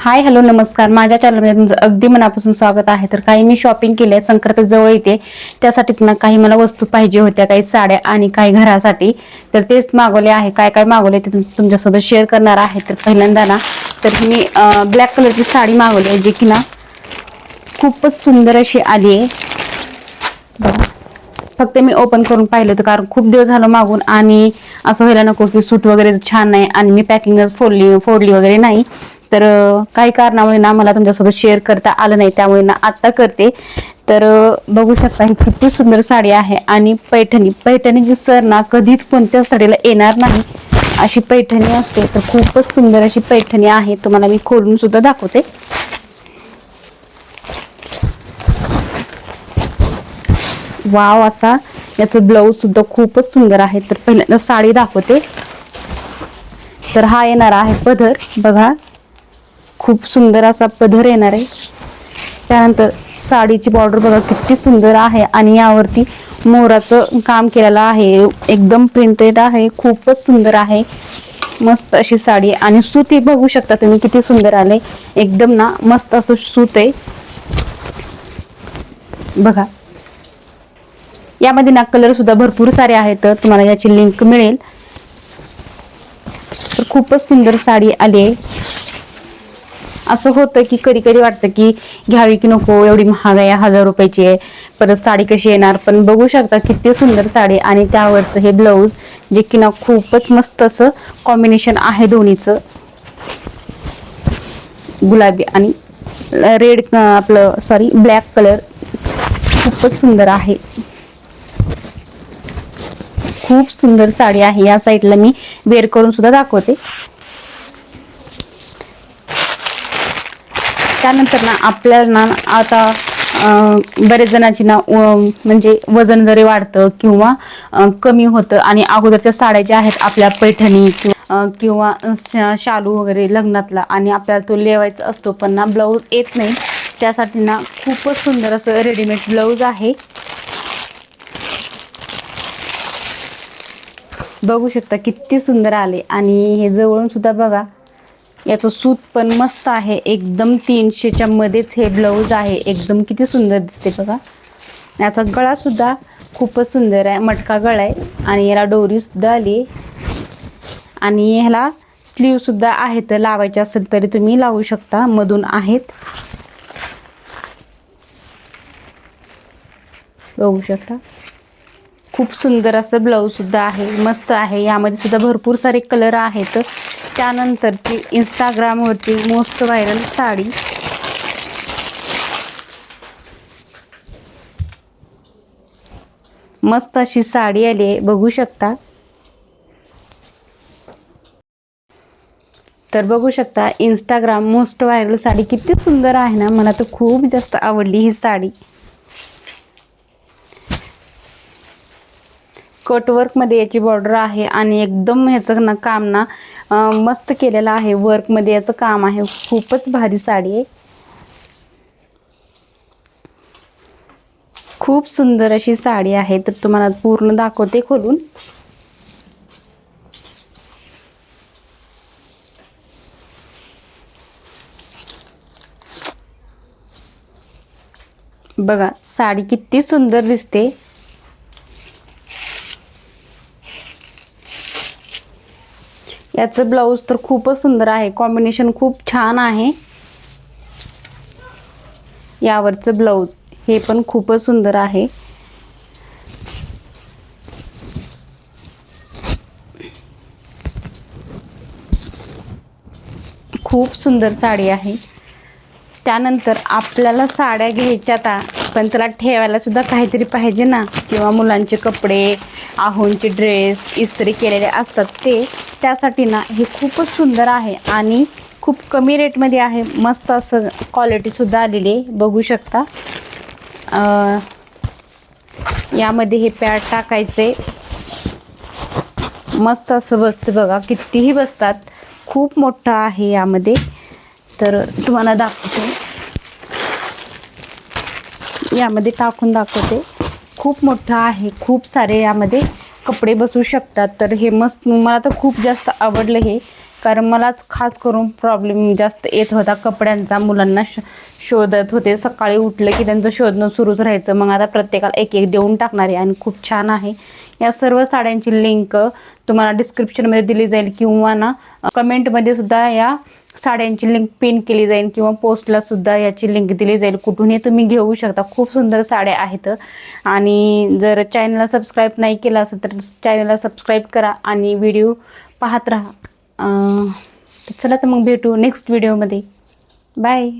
Hi hello नमस्कार. माझ्या चॅनलमध्ये तुमचं अगदी मनापासून स्वागत आहे. तर काही मी शॉपिंग केली आहे, संक्रांत जवळ येते त्यासाठीच ना काही मला वस्तू पाहिजे होत्या, काही साड्या आणि काही घरासाठी. तर तेच मागवले आहे. काय काय मागवले ते तुमच्यासोबत शेअर करणार आहे. तर पहिल्यांदा ना तर मी ब्लॅक कलरची साडी मागवली आहे, जी की ना खूपच सुंदर अशी आली आहे बघा. फक्त मी ओपन करून पाहिलं होतं, कारण खूप दिवस झालं मागून आणि असं व्हायला नको की सूत वगैरे छान नाही आणि मी पॅकिंगच फोडली वगैरे नाही. तर काही कारणामुळे ना मला तुमच्यासोबत शेअर करता आलं नाही, त्यामुळे ना आता करते. तर बघू शकता ही किती सुंदर साडी आहे आणि पैठणीची सर ना कधीच कोणत्या साडीला येणार नाही अशी पैठणी असते. तर खूपच सुंदर अशी पैठणी आहे. तुम्हाला मी खोलून सुद्धा दाखवते. वाव, असा याचं ब्लाऊज सुद्धा खूपच सुंदर आहे. तर पहिल्यांदा साडी दाखवते. तर हा येणार आहे पदर बघा, खूप सुंदर असा पदर येणार आहे. त्यानंतर साडीची बॉर्डर बघा किती सुंदर आहे आणि यावरती मोराचं काम केलेलं आहे, एकदम प्रिंटेड आहे, खूपच सुंदर आहे. मस्त अशी साडी आणि सूत बघू शकता तुम्ही किती सुंदर आले, एकदम ना मस्त असं सूत आहे बघा. यामध्ये ना कलर सुद्धा भरपूर सारे आहेत, तर तुम्हाला याची लिंक मिळेल. तर खूपच सुंदर साडी आली आहे. असं होतं की कधी कधी वाटतं की घ्यावी की नको, एवढी महाग आहे, 1000 रुपयाची आहे, परत साडी कशी येणार. पण बघू शकता किती सुंदर साडी आणि त्यावरचं हे ब्लाऊज, जे की ना खूपच मस्त असं कॉम्बिनेशन आहे दोन्हीचं, गुलाबी आणि रेड आपलं सॉरी ब्लॅक कलर खूपच सुंदर आहे. खूप सुंदर साडी आहे. या साईडला मी वेअर करून सुद्धा दाखवते. त्यानंतर ना आपल्याला ना आता बरेच जणांची ना म्हणजे वजन जरी वाढतं किंवा कमी होतं आणि अगोदरच्या साड्या ज्या आहेत आपल्या पैठणी किंवा शालू वगैरे लग्नातला, आणि आपल्याला तो लेवायचा असतो पण ना ब्लाऊज येत नाही, त्यासाठी ना खूपच सुंदर असं रेडीमेड ब्लाऊज आहे. बघू शकता किती सुंदर आले आणि हे जवळून सुद्धा बघा, याचं सूत पण मस्त आहे, एकदम 300च्या मध्येच हे ब्लाऊज आहे. एकदम किती सुंदर दिसते बघा. याचा गळा सुद्धा खूपच सुंदर आहे, मटका गळा आहे आणि याला डोरी सुद्धा आली आणि ह्याला स्लीव सुद्धा आहेत. लावायचे असेल तरी तुम्ही लावू शकता, मधून आहेत बघू शकता. खूप सुंदर असं ब्लाऊज सुद्धा आहे, मस्त आहे. यामध्ये सुद्धा भरपूर सारे कलर आहेत. त्यानंतरची इंस्टाग्रामवरती मोस्ट व्हायरल साडी, मस्त अशी साडी आली आहे बघू शकता. तर बघू शकता इंस्टाग्राम मोस्ट व्हायरल साडी किती सुंदर आहे ना, मला तर खूप जास्त आवडली ही साडी. कटवर्क मध्ये याची बॉर्डर आहे आणि एकदम ह्याचं ना काम ना मस्त केलेलं आहे, वर्क मध्ये याचं काम आहे. खूपच भारी साडी आहे, खूप सुंदर अशी साडी आहे. तर तुम्हाला पूर्ण दाखवते खोलून. बघा साडी किती सुंदर दिसते. याचं ब्लाऊज तर खूपच सुंदर आहे, कॉम्बिनेशन खूप छान आहे. यावरचं ब्लाऊज हे पण खूपच सुंदर आहे. खूप सुंदर साडी आहे. त्यानंतर आपल्याला साड्या घ्यायच्या पण त्याला ठेवायला सुद्धा काहीतरी पाहिजे ना, किंवा मुलांचे कपडे, आहोंचे ड्रेस इस्त्री केलेले असतात ते, त्यासाठी ना हे खूपच सुंदर आहे आणि खूप कमी रेटमध्ये आहे. मस्त असं क्वालिटी सुद्धा आलेली आहे बघू शकता. यामध्ये हे पॅड टाकायचे, मस्त असं बसते बघा, कितीही बसतात. खूप मोठा आहे यामध्ये, तर तुम्हाला दाखवते, यामध्ये टाकून दाखवते. खूप मोठा आहे, खूप सारे यामध्ये कपडे बसू शकतात. तर हे मस्त, मला तर खूप जास्त आवडलं हे. कारण मलाच खास करून प्रॉब्लेम जास्त येत होता कपड्यांचा. मुलांना शोधत होते, सकाळी उठलं की त्यांचं शोधणं सुरूच राहायचं. मग आता प्रत्येकाला एक एक देऊन टाकणार आहे आणि खूप छान आहे. या सर्व साड्यांची लिंक तुम्हाला डिस्क्रिप्शनमध्ये दिली जाईल किंवा ना कमेंटमध्ये सुद्धा या साड्यांची लिंक पिन केली जाईल किंवा पोस्टला सुद्धा याची लिंक दिली जाईल. कुठूनही तुम्ही घेऊ शकता. खूप सुंदर साड्या आहेत. आणि जर चॅनलला सबस्क्राईब नाही केलं असेल तर चॅनलला सबस्क्राईब करा आणि व्हिडिओ पाहत राहा. चला तर मग भेटू नेक्स्ट व्हिडिओमध्ये. बाय.